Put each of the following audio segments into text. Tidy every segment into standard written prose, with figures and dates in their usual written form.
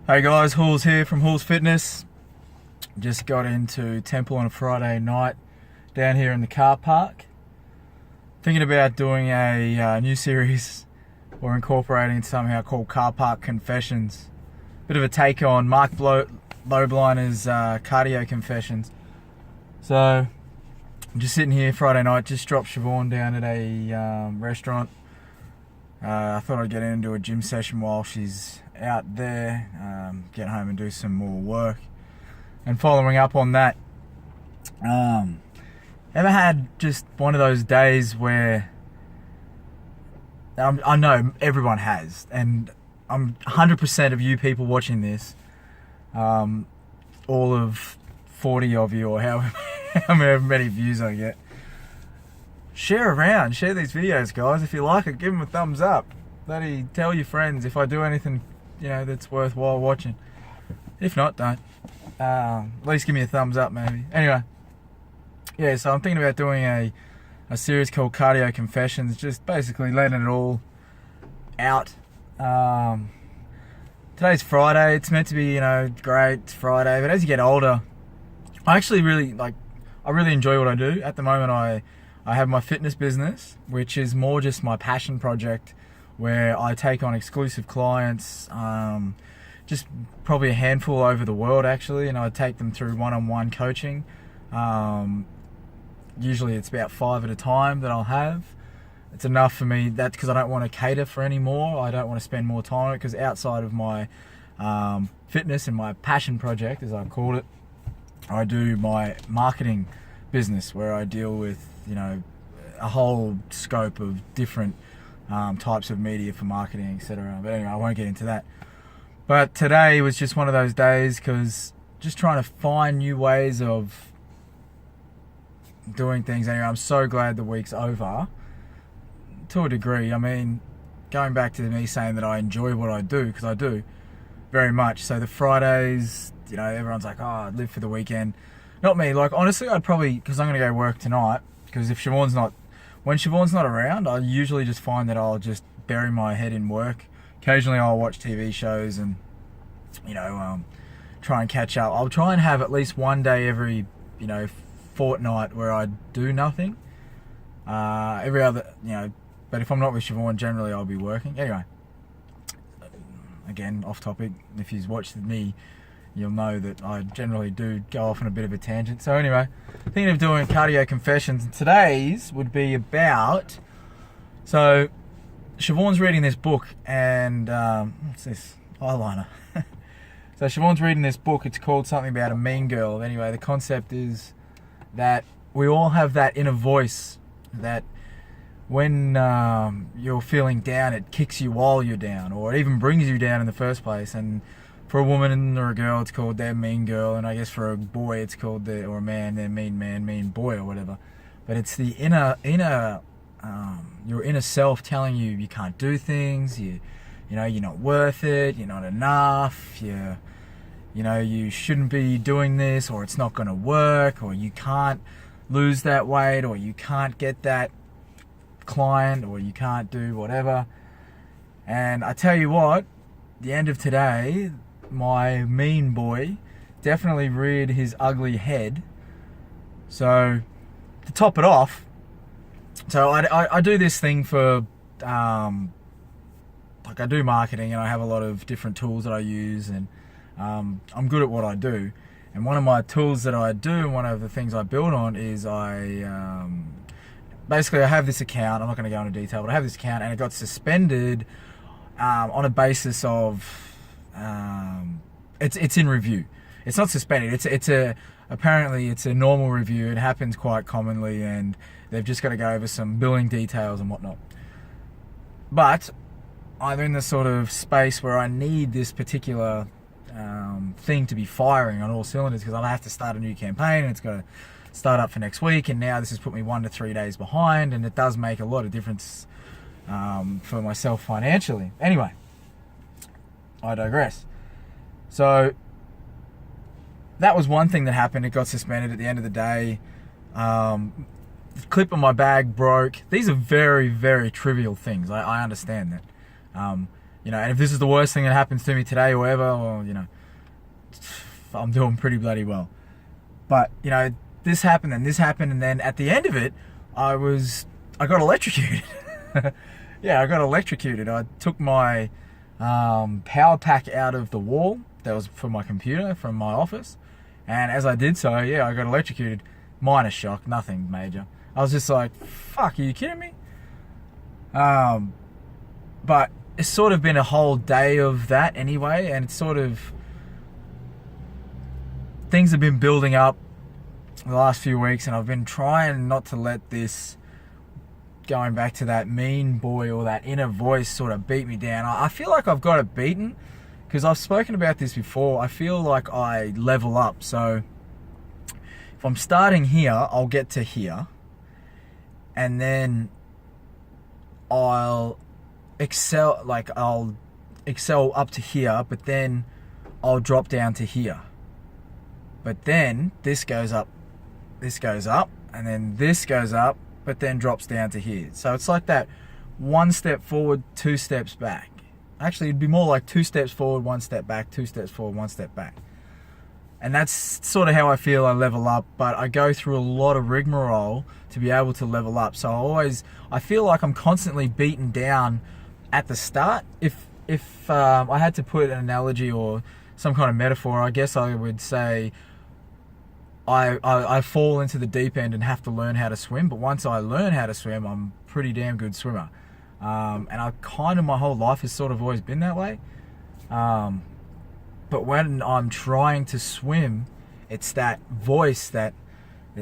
Hey guys, Houls here from Houls Fitness. Just got into Temple on a Friday night down here in the car park. Thinking about doing a new series or incorporating it somehow called Car Park Confessions. Bit of a take on Mark Lowbliner's cardio confessions. So I'm just sitting here Friday night, just dropped Siobhan down at a restaurant. I thought I'd get into a gym session while she's out there, get home and do some more work. And following up on that, ever had just one of those days where I know everyone has, and I'm 100% of you people watching this, all of 40 of you or however many views I get, share these videos, guys. If you like it, give them a thumbs up. Bloody tell your friends if I do anything, that's worthwhile watching. If not, don't. At least give me a thumbs up, maybe. Anyway, yeah, so I'm thinking about doing a series called Cardio Confessions, just basically letting it all out. Today's Friday. It's meant to be, great, it's Friday, but as you get older, I actually really enjoy what I do. At the moment, I have my fitness business, which is more just my passion project, where I take on exclusive clients, just probably a handful over the world actually, and I take them through one-on-one coaching. Usually it's about 5 at a time that I'll have. It's enough for me. That's because I don't want to cater for any more. I don't want to spend more time on it, because outside of my fitness and my passion project, as I call it, I do my marketing business, where I deal with a whole scope of different types of media for marketing, etc. But anyway, I won't get into that. But today was just one of those days, because just trying to find new ways of doing things. Anyway, I'm so glad the week's over, to a degree. I mean, going back to me saying that I enjoy what I do, because I do very much. So the Fridays, everyone's like, oh, I live for the weekend. Not me. Like, honestly, I'd probably, because I'm going to go work tonight, because when Siobhan's not around, I usually just find that I'll just bury my head in work. Occasionally I'll watch TV shows and, try and catch up. I'll try and have at least one day every, fortnight where I do nothing. Every other, but if I'm not with Siobhan, generally I'll be working. Anyway, again, off topic. If you've watched me, you'll know that I generally do go off on a bit of a tangent. So anyway, thinking of doing cardio confessions. And today's would be about, so Siobhan's reading this book, and what's this? Eyeliner. So Siobhan's reading this book. It's called something about a mean girl. Anyway, the concept is that we all have that inner voice that when you're feeling down, it kicks you while you're down, or it even brings you down in the first place. And for a woman or a girl, it's called their mean girl, and I guess for a boy, it's called or a man, their mean man, mean boy, or whatever. But it's the your inner self telling you you can't do things, you're not worth it, you're not enough, you shouldn't be doing this, or it's not going to work, or you can't lose that weight, or you can't get that client, or you can't do whatever. And I tell you what, the end of today, my mean boy definitely reared his ugly head. So to top it off, so I do this thing for I do marketing, and I have a lot of different tools that I use, and I'm good at what I do. And one of my tools that I do, and one of the things I build on, is basically I have this account. I'm not going to go into detail, but I have this account, and it got suspended on a basis of it's in review. It's not suspended. Apparently it's a normal review. It happens quite commonly, and they've just got to go over some billing details and whatnot. But I'm in the sort of space where I need this particular thing to be firing on all cylinders, because I have to start a new campaign, and it's got to start up for next week, and now this has put me 1 to 3 days behind, and it does make a lot of difference for myself financially. Anyway, I digress. So that was one thing that happened. It got suspended at the end of the day. The clip on my bag broke. These are very, very trivial things. I understand that. you know, and if this is the worst thing that happens to me today or ever, well, you know, I'm doing pretty bloody well. But, you know, this happened and this happened, and then at the end of it, I got electrocuted. Yeah, I got electrocuted. I took my power pack out of the wall that was for my computer from my office, and as I did so, yeah, I got electrocuted. Minor shock, nothing major. I was just like, fuck, are you kidding me? But it's sort of been a whole day of that anyway, and it's sort of, things have been building up the last few weeks, and I've been trying not to let this, going back to that mean boy or that inner voice, sort of beat me down. I feel like I've got it beaten, because I've spoken about this before. I feel like I level up. So if I'm starting here, I'll get to here, and then I'll excel, like I'll excel up to here, but then I'll drop down to here. But then this goes up, and then this goes up, but then drops down to here. So it's like that, 1 step forward, 2 steps back. Actually, it'd be more like 2 steps forward, 1 step back, 2 steps forward, 1 step back. And that's sort of how I feel I level up, but I go through a lot of rigmarole to be able to level up. So I feel like I'm constantly beaten down at the start. If I had to put an analogy or some kind of metaphor, I guess I would say I fall into the deep end and have to learn how to swim. But once I learn how to swim, I'm a pretty damn good swimmer. And I kind of, my whole life has sort of always been that way. But when I'm trying to swim, it's that voice that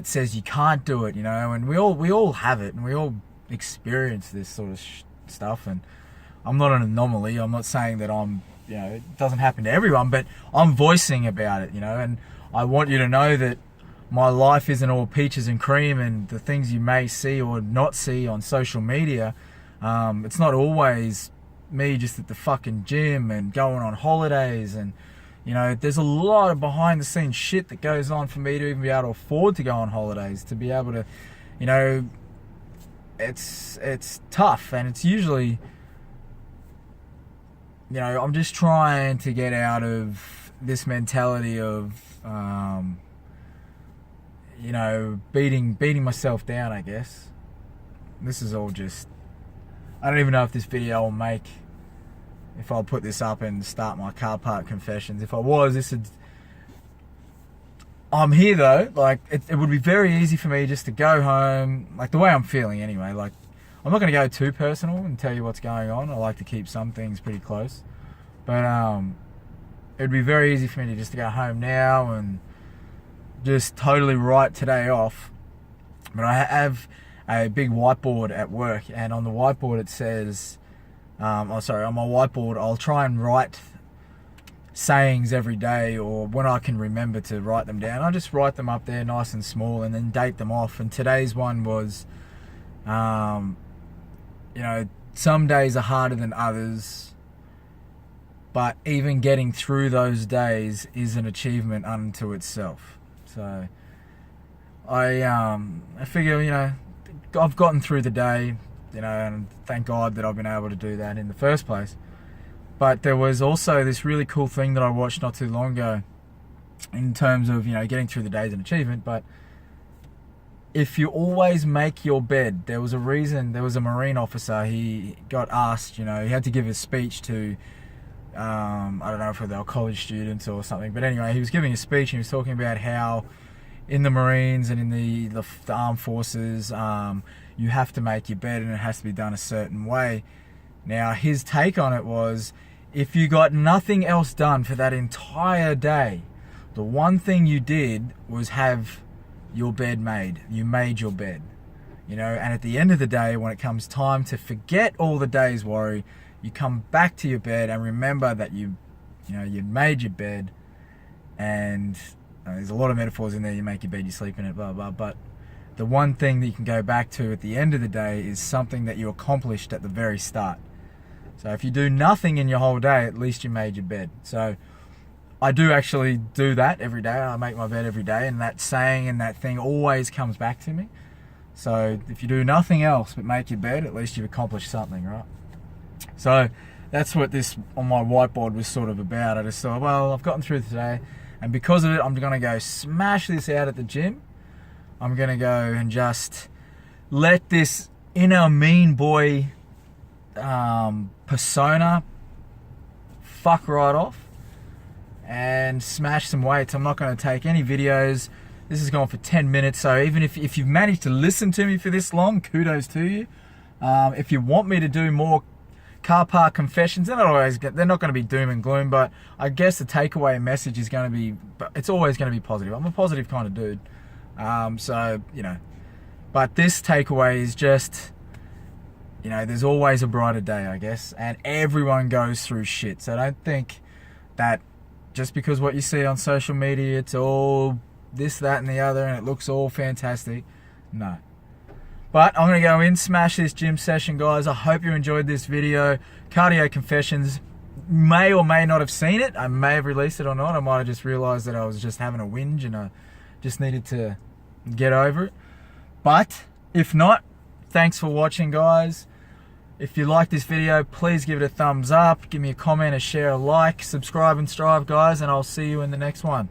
says you can't do it, you know. And we all have it, and we all experience this sort of stuff. And I'm not an anomaly. I'm not saying that you know, it doesn't happen to everyone, but I'm voicing about it, you know. And I want you to know that my life isn't all peaches and cream, and the things you may see or not see on social media, it's not always me just at the fucking gym and going on holidays. And, you know, there's a lot of behind the scenes shit that goes on for me to even be able to afford to go on holidays, to be able to, you know, it's tough. And it's usually, you know, I'm just trying to get out of this mentality of, you know, beating myself down, I guess. This is all just, I don't even know if this video will make, if I'll put this up and start my car park confessions. If I was, I'm here though. Like, it would be very easy for me just to go home, like the way I'm feeling anyway. Like, I'm not going to go too personal and tell you what's going on. I like to keep some things pretty close. But it'd be very easy for me to just to go home now and just totally write today off. But I have a big whiteboard at work, and on the whiteboard it says, on my whiteboard, I'll try and write sayings every day, or when I can remember to write them down, I just write them up there nice and small, and then date them off. And today's one was, you know, some days are harder than others, but even getting through those days is an achievement unto itself. So I figure, you know, I've gotten through the day, you know, and thank God that I've been able to do that in the first place. But there was also this really cool thing that I watched not too long ago in terms of, you know, getting through the day is an achievement. But if you always make your bed, there was a reason. There was a Marine officer, he got asked, you know, he had to give a speech to, I don't know if they were college students or something, but anyway, he was giving a speech and he was talking about how in the Marines and in the armed forces, you have to make your bed and it has to be done a certain way. Now, his take on it was, if you got nothing else done for that entire day, the one thing you did was have your bed made. You made your bed, you know. And at the end of the day, when it comes time to forget all the day's worry, you come back to your bed and remember that you made your bed. And there's a lot of metaphors in there. You make your bed, you sleep in it, blah blah. But the one thing that you can go back to at the end of the day is something that you accomplished at the very start. So if you do nothing in your whole day, at least you made your bed. So I do actually do that every day. I make my bed every day, and that saying and that thing always comes back to me. So if you do nothing else but make your bed, at least you've accomplished something, right? So that's what this on my whiteboard was sort of about. I just thought, well, I've gotten through today, and because of it, I'm gonna go smash this out at the gym. I'm gonna go and just let this inner mean boy persona fuck right off and smash some weights. I'm not going to take any videos. This has gone for 10 minutes, so even if you've managed to listen to me for this long, kudos to you. If you want me to do more car park confessions, they're not going to be doom and gloom, but I guess the takeaway message is going to be, it's always going to be positive. I'm a positive kind of dude. So, you know, but this takeaway is just, you know, there's always a brighter day, I guess, and everyone goes through shit. So don't think that just because what you see on social media, it's all this, that, and the other, and it looks all fantastic. No. But I'm going to go in, smash this gym session, guys. I hope you enjoyed this video. Cardio Confessions. May or may not have seen it. I may have released it or not. I might have just realized that I was just having a whinge and I just needed to get over it. But if not, thanks for watching, guys. If you like this video, please give it a thumbs up. Give me a comment, a share, a like. Subscribe and strive, guys. And I'll see you in the next one.